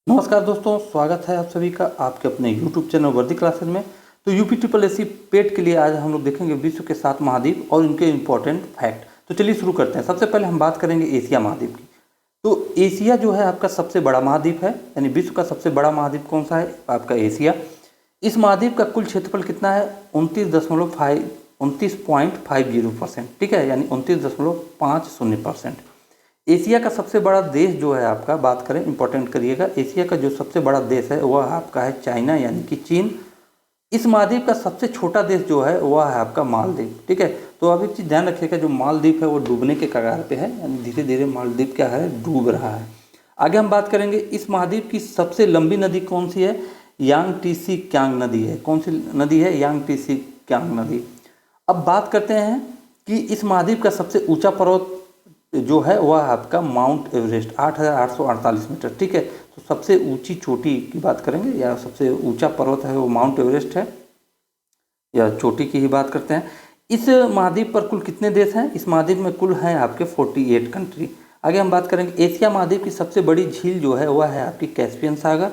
नमस्कार दोस्तों, स्वागत है आप सभी का आपके अपने YouTube चैनल वर्दी क्लासेस में। तो यूपी ट्रिपल एससी पेट के लिए आज हम लोग देखेंगे विश्व के 7 महाद्वीप और उनके इम्पोर्टेंट फैक्ट। तो चलिए शुरू करते हैं। सबसे पहले हम बात करेंगे एशिया महाद्वीप की। तो एशिया जो है आपका सबसे बड़ा महाद्वीप है, यानी विश्व का सबसे बड़ा महाद्वीप कौन सा है? आपका एशिया। इस महाद्वीप का कुल क्षेत्रफल कितना है? 29.50%, ठीक है, यानी 29.50%। एशिया का सबसे बड़ा देश जो है आपका, बात करें इंपॉर्टेंट करिएगा, एशिया का जो सबसे बड़ा देश है वह आपका है चाइना, यानी कि चीन। इस महाद्वीप का सबसे छोटा देश जो है वह है आपका मालदीव, ठीक है। तो आप एक चीज़ ध्यान रखिएगा, जो मालदीव है वो डूबने के कगार पे है, यानी धीरे धीरे मालदीव क्या है, डूब रहा है। आगे हम बात करेंगे इस महाद्वीप की सबसे लंबी नदी कौन सी है? यांगटीसी क्यांग नदी है। कौन सी नदी है? यांगटीसी क्यांग नदी। अब बात करते हैं कि इस महाद्वीप का सबसे ऊंचा पर्वत जो है वह आपका माउंट एवरेस्ट 8,848 मीटर, ठीक है। तो सबसे ऊंची चोटी की बात करेंगे या सबसे ऊंचा पर्वत है वो माउंट एवरेस्ट है, या चोटी की ही बात करते हैं। इस महाद्वीप पर कुल कितने देश हैं? इस महाद्वीप में कुल हैं आपके 48 कंट्री। आगे हम बात करेंगे एशिया महाद्वीप की सबसे बड़ी झील जो है वह है आपकी कैस्पियन सागर।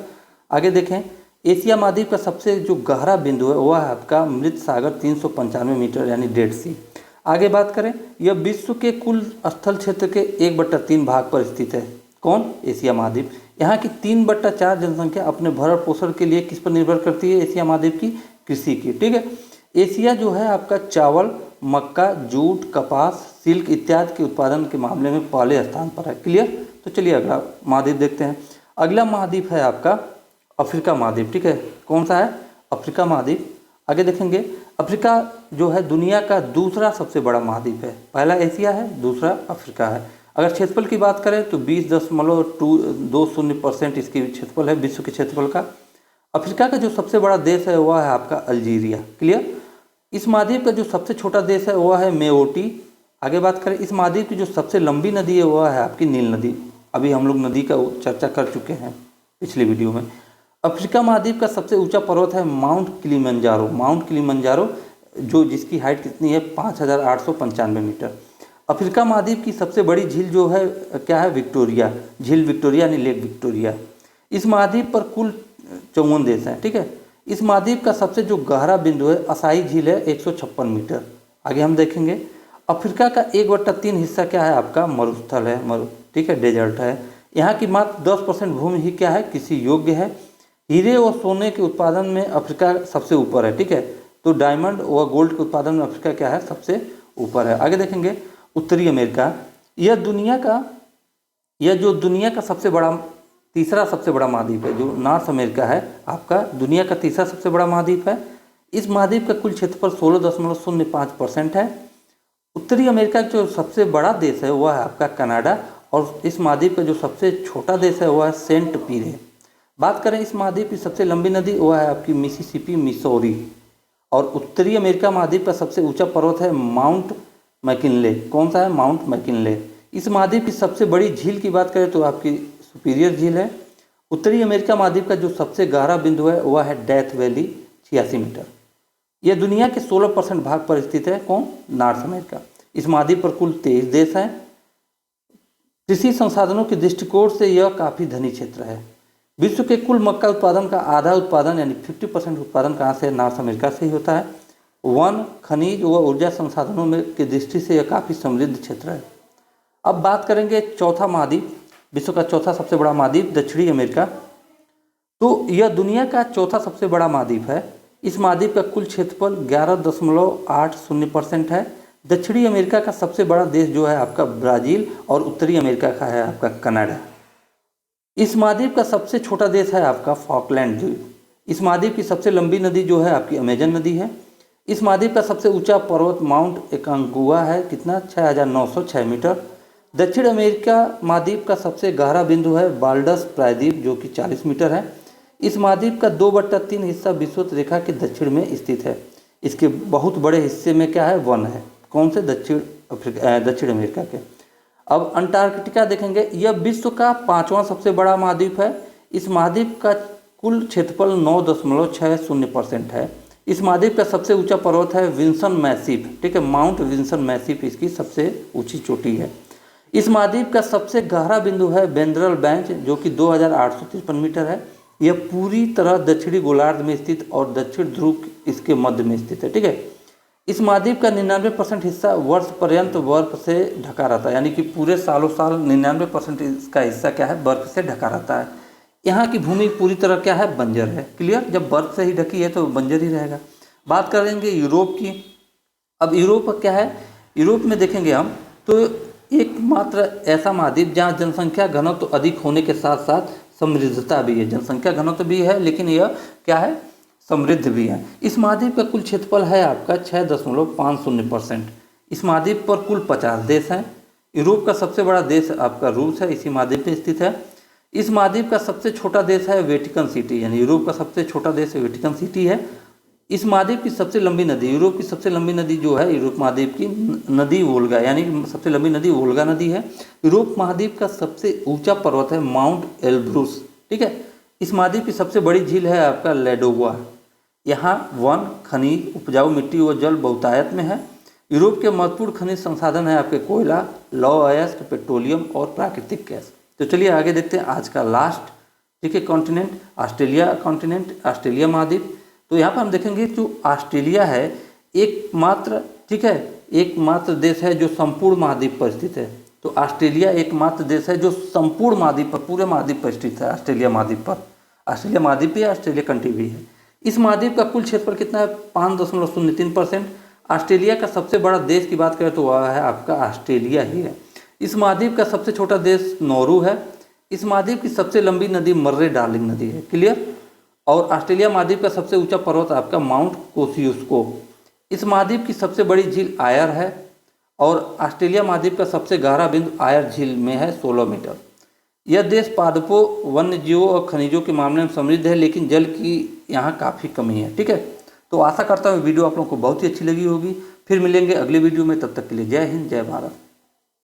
आगे देखें, एशिया महाद्वीप का सबसे जो गहरा बिंदु है वह है आपका मृत सागर 395 मीटर, यानी डेड सी। आगे बात करें, यह विश्व के कुल स्थल क्षेत्र के 1/3 भाग पर स्थित है। कौन? एशिया महाद्वीप। यहाँ की 3/4 जनसंख्या अपने भरण पोषण के लिए किस पर निर्भर करती है? एशिया महाद्वीप की कृषि की, ठीक है। एशिया जो है आपका चावल, मक्का, जूट, कपास, सिल्क इत्यादि के उत्पादन के मामले में पहले स्थान पर है। क्लियर? तो चलिए अगला महाद्वीप देखते हैं। अगला महाद्वीप है आपका अफ्रीका महाद्वीप, ठीक है। कौन सा है? अफ्रीका महाद्वीप। आगे देखेंगे, अफ्रीका जो है दुनिया का दूसरा सबसे बड़ा महाद्वीप है। पहला एशिया है, दूसरा अफ्रीका है। अगर क्षेत्रफल की बात करें तो 20.20% इसकी क्षेत्रफल है विश्व के क्षेत्रफल का। अफ्रीका का जो सबसे बड़ा देश है वह है आपका अल्जीरिया। क्लियर? इस महाद्वीप का जो सबसे छोटा देश है वह है मेओटी। आगे बात करें, इस महाद्वीप की जो सबसे लंबी नदी है वह है आपकी नील नदी। अभी हम लोग नदी का चर्चा कर चुके हैं पिछली वीडियो में। अफ्रीका महाद्वीप का सबसे ऊंचा पर्वत है माउंट किलिमंजारो। माउंट किलिमंजारो जो जिसकी हाइट कितनी है? 5,895 मीटर। अफ्रीका महाद्वीप की सबसे बड़ी झील जो है क्या है? विक्टोरिया झील, विक्टोरिया यानी लेक विक्टोरिया। इस महाद्वीप पर कुल 54 देश हैं, ठीक है। इस महाद्वीप का सबसे जो गहरा बिंदु है असाई झील है 156 मीटर। आगे हम देखेंगे, अफ्रीका का 1/3 हिस्सा क्या है आपका? मरुस्थल है, ठीक है, डेजर्ट है। यहाँ की मात्र 10% भूमि ही क्या है? कृषि योग्य है। हीरे और सोने के उत्पादन में अफ्रीका सबसे ऊपर है, ठीक है। तो डायमंड और गोल्ड के उत्पादन में अफ्रीका क्या है? सबसे ऊपर है। आगे देखेंगे, उत्तरी अमेरिका। यह जो दुनिया का तीसरा सबसे बड़ा महाद्वीप है, जो नॉर्थ अमेरिका है आपका, दुनिया का तीसरा सबसे बड़ा महाद्वीप है। इस महाद्वीप का कुल क्षेत्रफल 16.05% है। उत्तरी अमेरिका का जो सबसे बड़ा देश है वह है आपका कनाडा, और इस महाद्वीप का जो सबसे छोटा देश है वह है सेंट पीरे। बात करें इस महाद्वीप की सबसे लंबी नदी वह है आपकी मिसिसिपी, मिसौरी। और उत्तरी अमेरिका महाद्वीप का सबसे ऊंचा पर्वत है माउंट मैकिनले। कौन सा है? Mount McKinley. इस महाद्वीप की सबसे बड़ी झील की बात करें तो आपकी सुपीरियर झील है। उत्तरी अमेरिका महाद्वीप का जो सबसे गहरा बिंदु है वह है डेथ वैली 86 मीटर। यह दुनिया के 16% भाग पर स्थित है। कौन? North America. इस महाद्वीप पर कुल 23 देश हैं। कृषि संसाधनों के दृष्टिकोण से यह काफ़ी धनी क्षेत्र है। विश्व के कुल मक्का उत्पादन का आधा उत्पादन यानी 50% उत्पादन कहाँ से? नॉर्थ अमेरिका से ही होता है। वन, खनिज व ऊर्जा संसाधनों में की दृष्टि से यह काफ़ी समृद्ध क्षेत्र है। अब बात करेंगे चौथा महाद्वीप, विश्व का चौथा सबसे बड़ा महाद्वीप दक्षिणी अमेरिका। तो यह दुनिया का चौथा सबसे बड़ा महाद्वीप है। इस महाद्वीप का कुल क्षेत्रफल 11.80% है। दक्षिणी अमेरिका का सबसे बड़ा देश जो है आपका ब्राज़ील, और उत्तरी अमेरिका का है आपका कनाडा। इस महाद्वीप का सबसे छोटा देश है आपका फॉकलैंड द्वीप। इस महाद्वीप की सबसे लंबी नदी जो है आपकी अमेजन नदी है। इस महाद्वीप का सबसे ऊंचा पर्वत माउंट एकांगुआ है, कितना? 6,906 मीटर। दक्षिण अमेरिका महाद्वीप का सबसे गहरा बिंदु है बाल्डस प्रायद्वीप, जो कि 40 मीटर है। इस महाद्वीप का 2/3 हिस्सा विषुवत रेखा के दक्षिण में स्थित है। इसके बहुत बड़े हिस्से में क्या है? वन है। कौन से? दक्षिण अमेरिका के। अब अंटार्कटिका देखेंगे, यह विश्व का 5वां सबसे बड़ा महाद्वीप है। इस महाद्वीप का कुल क्षेत्रफल 9.60% है। इस महाद्वीप का सबसे ऊंचा पर्वत है विंसन मैसिफ, ठीक है, माउंट विंसन मैसिफ इसकी सबसे ऊंची चोटी है। इस महाद्वीप का सबसे गहरा बिंदु है बेंद्रल बेंच जो कि 2853 मीटर है। यह पूरी तरह दक्षिणी गोलार्ध में स्थित और दक्षिण ध्रुव इसके मध्य में स्थित है। ठीक है। इस महाद्वीप का 99% हिस्सा वर्ष पर्यंत बर्फ से ढका रहता है, यानी कि पूरे सालों साल 99% इसका हिस्सा क्या है, बर्फ से ढका रहता है। यहाँ की भूमि पूरी तरह क्या है, बंजर है। क्लियर। जब बर्फ से ही ढकी है तो बंजर ही रहेगा। बात करेंगे यूरोप की। अब यूरोप क्या है, यूरोप में देखेंगे हम तो एकमात्र ऐसा महाद्वीप जहाँ जनसंख्या घनत्व तो अधिक होने के साथ साथ समृद्धता भी है। जनसंख्या घनत्व तो भी है लेकिन यह क्या है, समृद्ध भी है। इस महाद्वीप का कुल क्षेत्रफल है आपका 6.50%। इस महाद्वीप पर कुल 50 देश हैं। यूरोप का सबसे बड़ा देश आपका रूस है, इसी महाद्वीप में स्थित है। इस महाद्वीप का सबसे छोटा देश है वेटिकन सिटी, यानी यूरोप का सबसे छोटा देश वेटिकन सिटी है। इस महाद्वीप की सबसे लंबी नदी, यूरोप की सबसे लंबी नदी जो है यूरोप महाद्वीप की नदी वोल्गा, यानी कि सबसे लंबी नदी वोल्गा नदी है। यूरोप महाद्वीप का सबसे ऊंचा पर्वत है माउंट एल्ब्रूस। ठीक है। इस महाद्वीप की सबसे बड़ी झील है आपका लेडोगा। यहाँ वन, खनिज, उपजाऊ मिट्टी व जल बहुतायत में है। यूरोप के महत्वपूर्ण खनिज संसाधन है आपके कोयला, लौह अयस्क, पेट्रोलियम और प्राकृतिक गैस। तो चलिए आगे देखते हैं आज का लास्ट, ठीक है, कॉन्टिनेंट ऑस्ट्रेलिया। कॉन्टिनेंट ऑस्ट्रेलिया महाद्वीप। तो यहाँ पर हम देखेंगे जो ऑस्ट्रेलिया है एकमात्र, ठीक है, एकमात्र देश है जो संपूर्ण महाद्वीप पर स्थित है। तो ऑस्ट्रेलिया एकमात्र देश है जो संपूर्ण महाद्वीप पर, पूरे महाद्वीप पर स्थित है। ऑस्ट्रेलिया महाद्वीप पर, ऑस्ट्रेलिया महाद्वीप भी है, ऑस्ट्रेलिया कंट्री भी है। इस महाद्वीप का कुल क्षेत्रफल कितना है, 5.03%। ऑस्ट्रेलिया का सबसे बड़ा देश की बात करें तो वह है आपका ऑस्ट्रेलिया ही है। इस महाद्वीप का सबसे छोटा देश नौरू है। इस महाद्वीप की सबसे लंबी नदी मर्रे डार्लिंग नदी है। क्लियर। और ऑस्ट्रेलिया महाद्वीप का सबसे ऊंचा पर्वत आपका माउंट कोसियुस्को। इस महाद्वीप की सबसे बड़ी झील आयर है और ऑस्ट्रेलिया महाद्वीप का सबसे गहरा बिंदु आयर झील में है 16 मीटर। यह देश पादपों, वन्यजीवों और खनिजों के मामले में समृद्ध है लेकिन जल की यहाँ काफ़ी कमी है। ठीक है। तो आशा करता हूँ वीडियो आप लोगों को बहुत ही अच्छी लगी होगी। फिर मिलेंगे अगले वीडियो में, तब तक के लिए जय हिंद, जय भारत।